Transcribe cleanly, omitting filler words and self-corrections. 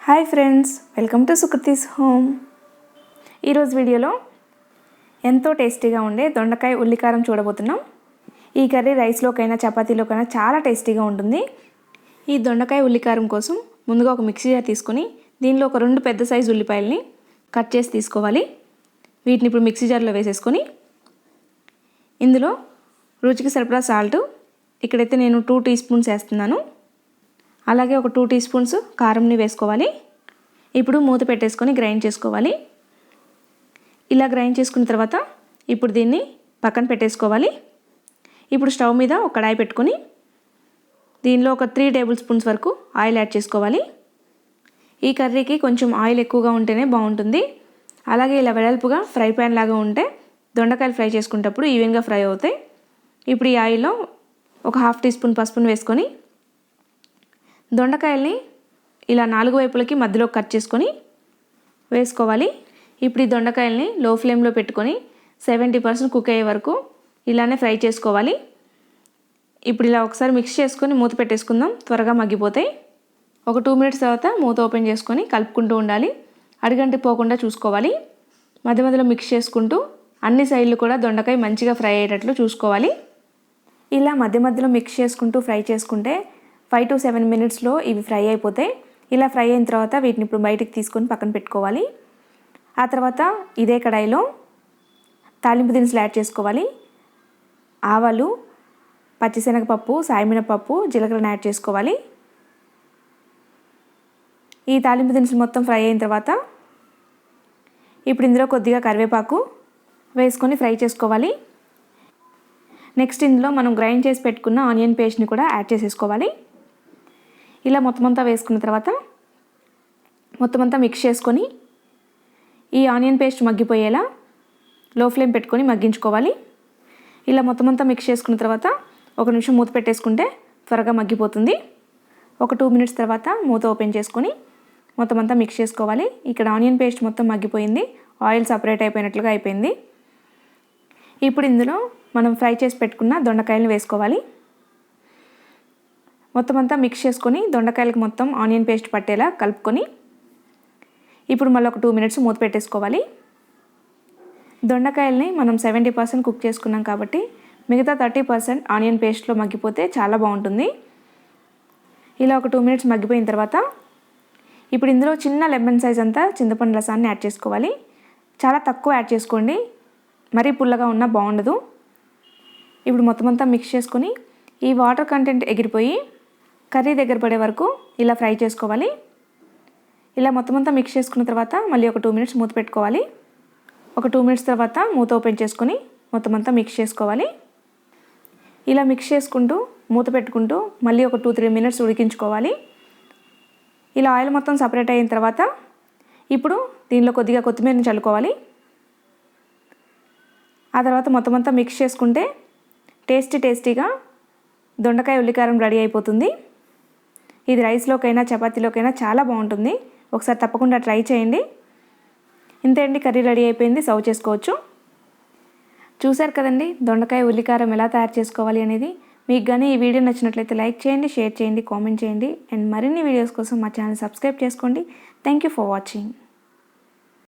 Hi friends, welcome to Sukriti's home. ఈరోజు వీడియోలో ఎంతో టేస్టీగా ఉండే దొండకాయ ఉల్లికారం చూడబోతున్నాం. ఈ కర్రీ రైస్లోకైనా చపాతీలోకైనా చాలా టేస్టీగా ఉంటుంది. ఈ దొండకాయ ఉల్లికారం కోసం ముందుగా ఒక మిక్సీ జార్ తీసుకొని దీనిలో ఒక 2 పెద్ద సైజు ఉల్లిపాయల్ని కట్ చేసి తీసుకోవాలి. వీటిని ఇప్పుడు మిక్సీ జార్లో వేసేసుకొని ఇందులో రుచికి సరిపడా సాల్ట్, ఇక్కడైతే నేను 2 టీ స్పూన్స్ వేస్తున్నాను. అలాగే ఒక 2 టీ స్పూన్స్ కారంని వేసుకోవాలి. ఇప్పుడు మూత పెట్టేసుకొని గ్రైండ్ చేసుకోవాలి. ఇలా గ్రైండ్ చేసుకున్న తర్వాత ఇప్పుడు దీన్ని పక్కన పెట్టేసుకోవాలి. ఇప్పుడు స్టవ్ మీద ఒక కడాయి పెట్టుకొని దీనిలో ఒక 3 టేబుల్ స్పూన్స్ వరకు ఆయిల్ యాడ్ చేసుకోవాలి. ఈ కర్రీకి కొంచెం ఆయిల్ ఎక్కువగా ఉంటేనే బాగుంటుంది. అలాగే ఇలా వెడల్పుగా ఫ్రై ప్యాన్ లాగా ఉంటే దొండకాయలు ఫ్రై చేసుకునేటప్పుడు ఈవెన్గా ఫ్రై అవుతాయి. ఇప్పుడు ఈ ఆయిల్లో ఒక 1/2 టీ స్పూన్ పసుపును వేసుకొని దొండకాయల్ని ఇలా 4 వైపులకి మధ్యలో కట్ చేసుకొని వేసుకోవాలి. ఇప్పుడు ఈ దొండకాయల్ని లో ఫ్లేమ్లో పెట్టుకొని 70% కుక్ అయ్యే వరకు ఇలానే ఫ్రై చేసుకోవాలి. ఇప్పుడు ఇలా ఒకసారి మిక్స్ చేసుకొని మూత పెట్టేసుకుందాం, త్వరగా మగ్గిపోతాయి. ఒక 2 మినిట్స్ తర్వాత మూత ఓపెన్ చేసుకొని కలుపుకుంటూ ఉండాలి. అడుగంటి పోకుండా చూసుకోవాలి. మధ్య మధ్యలో మిక్స్ చేసుకుంటూ అన్ని సైడ్లు కూడా దొండకాయ మంచిగా ఫ్రై అయ్యేటట్లు చూసుకోవాలి. ఇలా మధ్య మధ్యలో మిక్స్ చేసుకుంటూ ఫ్రై చేసుకుంటే 5 to 7 మినిట్స్లో ఇవి ఫ్రై అయిపోతాయి. ఇలా ఫ్రై అయిన తర్వాత వీటిని ఇప్పుడు బయటికి తీసుకొని పక్కన పెట్టుకోవాలి. ఆ తర్వాత ఇదే కడాయిలో తాలింపు దినుసులు యాడ్ చేసుకోవాలి. ఆవాలు, పచ్చిశనగపప్పు, సాయమినపప్పు, జీలకర్రను యాడ్ చేసుకోవాలి. ఈ తాలింపు దినుసులు మొత్తం ఫ్రై అయిన తర్వాత ఇప్పుడు ఇందులో కొద్దిగా కరివేపాకు వేసుకొని ఫ్రై చేసుకోవాలి. నెక్స్ట్ ఇందులో మనం గ్రైండ్ చేసి పెట్టుకున్న ఆనియన్ పేస్ట్ని కూడా యాడ్ చేసేసుకోవాలి. ఇలా మొత్తం అంతా వేసుకున్న తర్వాత మొత్తం అంతా మిక్స్ చేసుకొని ఈ ఆనియన్ పేస్ట్ మగ్గిపోయేలా లో ఫ్లేమ్ పెట్టుకొని మగ్గించుకోవాలి. ఇలా మొత్తం అంతా మిక్స్ చేసుకున్న తర్వాత 1 నిమిషం మూత పెట్టేసుకుంటే త్వరగా మగ్గిపోతుంది. ఒక 2 మినిట్స్ తర్వాత మూత ఓపెన్ చేసుకొని మొత్తం అంతా మిక్స్ చేసుకోవాలి. ఇక్కడ ఆనియన్ పేస్ట్ మొత్తం మగ్గిపోయింది, ఆయిల్ సపరేట్ అయిపోయినట్లుగా అయిపోయింది. ఇప్పుడు ఇందులో మనం ఫ్రై చేసి పెట్టుకున్న దొండకాయలను వేసుకోవాలి. మొత్తం అంతా మిక్స్ చేసుకొని దొండకాయలకు మొత్తం ఆనియన్ పేస్ట్ పట్టేలా కలుపుకొని ఇప్పుడు మళ్ళీ ఒక 2 మినిట్స్ మూత పెట్టేసుకోవాలి. దొండకాయల్ని మనం 70% కుక్ చేసుకున్నాం కాబట్టి మిగతా 30% ఆనియన్ పేస్ట్లో మగ్గిపోతే చాలా బాగుంటుంది. ఇలా ఒక 2 మినిట్స్ మగ్గిపోయిన తర్వాత ఇప్పుడు ఇందులో చిన్న లెమన్ సైజ్ అంతా చింతపండు రసాన్ని యాడ్ చేసుకోవాలి. చాలా తక్కువ యాడ్ చేసుకోండి, మరీ పుల్లగా ఉన్నా బాగుండదు. ఇప్పుడు మొత్తం అంతా మిక్స్ చేసుకొని ఈ వాటర్ కంటెంట్ ఎగిరిపోయి కర్రీ దగ్గర పడే వరకు ఇలా ఫ్రై చేసుకోవాలి. ఇలా మొత్తం అంతా మిక్స్ చేసుకున్న తర్వాత మళ్ళీ ఒక 2 మినిట్స్ మూత పెట్టుకోవాలి. ఒక 2 మినిట్స్ తర్వాత మూత ఓపెన్ చేసుకొని మొత్తం అంతా మిక్స్ చేసుకోవాలి. ఇలా మిక్స్ చేసుకుంటూ మూత పెట్టుకుంటూ మళ్ళీ ఒక 2-3 మినిట్స్ ఉడికించుకోవాలి. ఇలా ఆయిల్ మొత్తం సపరేట్ అయిన తర్వాత ఇప్పుడు దీనిలో కొద్దిగా కొత్తిమీరని చల్లుకోవాలి. ఆ తర్వాత మొత్తం అంతా మిక్స్ చేసుకుంటే టేస్టీగా దొండకాయ ఉల్లికారం రెడీ అయిపోతుంది. ఇది రైస్లోకైనా చపాతీలోకైనా చాలా బాగుంటుంది. ఒకసారి తప్పకుండా ట్రై చేయండి. ఇంతే అండి, కర్రీ రెడీ అయిపోయింది, సర్వ్ చేసుకోవచ్చు. చూశారు కదండి దొండకాయ ఉల్లికారం ఎలా తయారు చేసుకోవాలి అనేది. మీకు కానీ ఈ వీడియో నచ్చినట్లయితే లైక్ చేయండి, షేర్ చేయండి, కామెంట్ చేయండి. అండ్ మరిన్ని వీడియోస్ కోసం మా ఛానల్ సబ్స్క్రైబ్ చేసుకోండి. Thank you for watching.